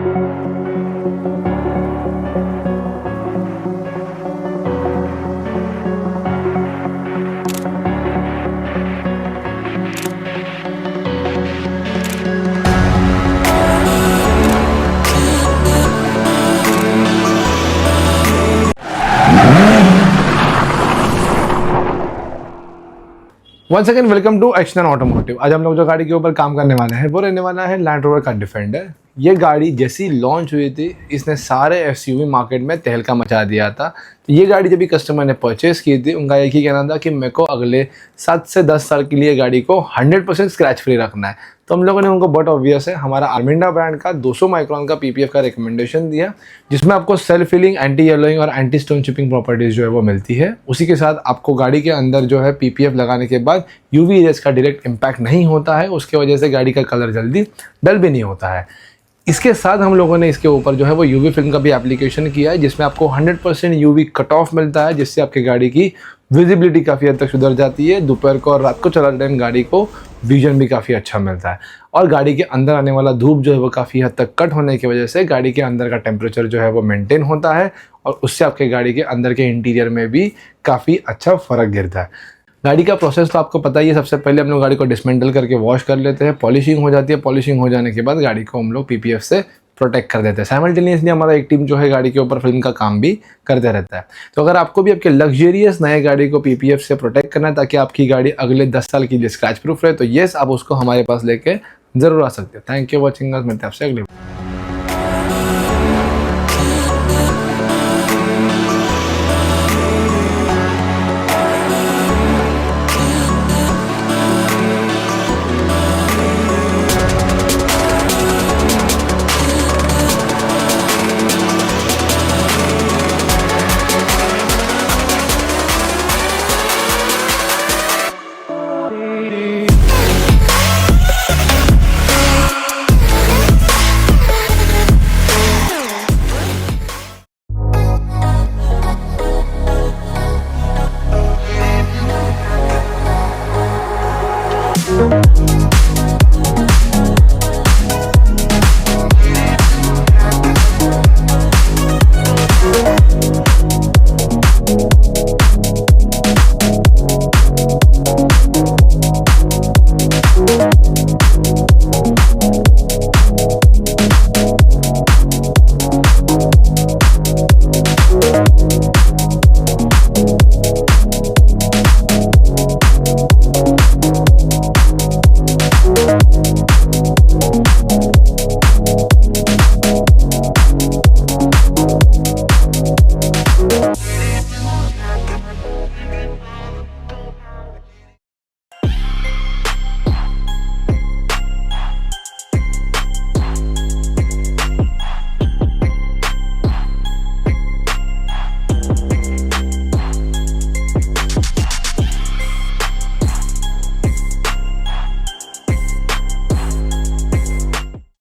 Once again welcome to Action Automotive. आज हम लोग जो गाड़ी के ऊपर काम करने वाले हैं वो रहने वाला है लैंड रोवर का डिफेंडर। ये गाड़ी जैसी लॉन्च हुई थी इसने सारे एसयूवी मार्केट में तहलका मचा दिया था। तो ये गाड़ी जब भी कस्टमर ने परचेस की थी उनका एक ही कहना था कि मेरे को अगले 7 से 10 साल के लिए गाड़ी को 100% स्क्रैच फ्री रखना है। तो हम लोगों ने उनको बहुत ऑब्वियस है हमारा आर्मिंडा ब्रांड का 200 माइक्रोन का पीपीएफ का रिकमेंडेशन दिया, जिसमें आपको सेल्फ फिलिंग, एंटी येलोइंग और एंटी स्टोन चिपिंग प्रॉपर्टीज जो है वो मिलती है। उसी के साथ आपको गाड़ी के अंदर जो है पीपीएफ लगाने के बाद यूवी रेज का डायरेक्ट इम्पैक्ट नहीं होता है, उसके वजह से गाड़ी का कलर जल्दी डल भी नहीं होता है। इसके साथ हम लोगों ने इसके ऊपर जो है वो यूवी फिल्म का भी एप्लीकेशन किया है, जिसमें आपको 100% यूवी कट ऑफ मिलता है, जिससे आपकी गाड़ी की विजिबिलिटी काफ़ी हद तक सुधर जाती है। दोपहर को और रात को चलाते टाइम गाड़ी को विजन भी काफ़ी अच्छा मिलता है। और गाड़ी के अंदर आने वाला धूप जो है वो काफ़ी हद तक कट होने की वजह से गाड़ी के अंदर का टेम्परेचर जो है वो मेंटेन होता है और उससे आपके गाड़ी के अंदर के इंटीरियर में भी काफ़ी अच्छा फ़र्क गिरता है। गाड़ी का प्रोसेस तो आपको पता ही है। सबसे पहले हम लोग गाड़ी को डिसमेंटल करके वॉश कर लेते हैं, पॉलिशिंग हो जाती है। पॉलिशिंग हो जाने के बाद गाड़ी को हम लोग पीपीएफ से प्रोटेक्ट कर देते हैं। साइमल्टेनियसली हमारा एक टीम जो है गाड़ी के ऊपर फिल्म का काम भी करते रहता है। तो अगर आपको भी आपके लग्जरियस नए गाड़ी को पीपीएफ से प्रोटेक्ट करना है ताकि आपकी गाड़ी अगले 10 साल के लिए स्क्रैच प्रूफ रहे, तो येस, आप उसको हमारे पास लेके जरूर आ सकते हैं। Thank you watching us. मिलते हैं आपसे अगले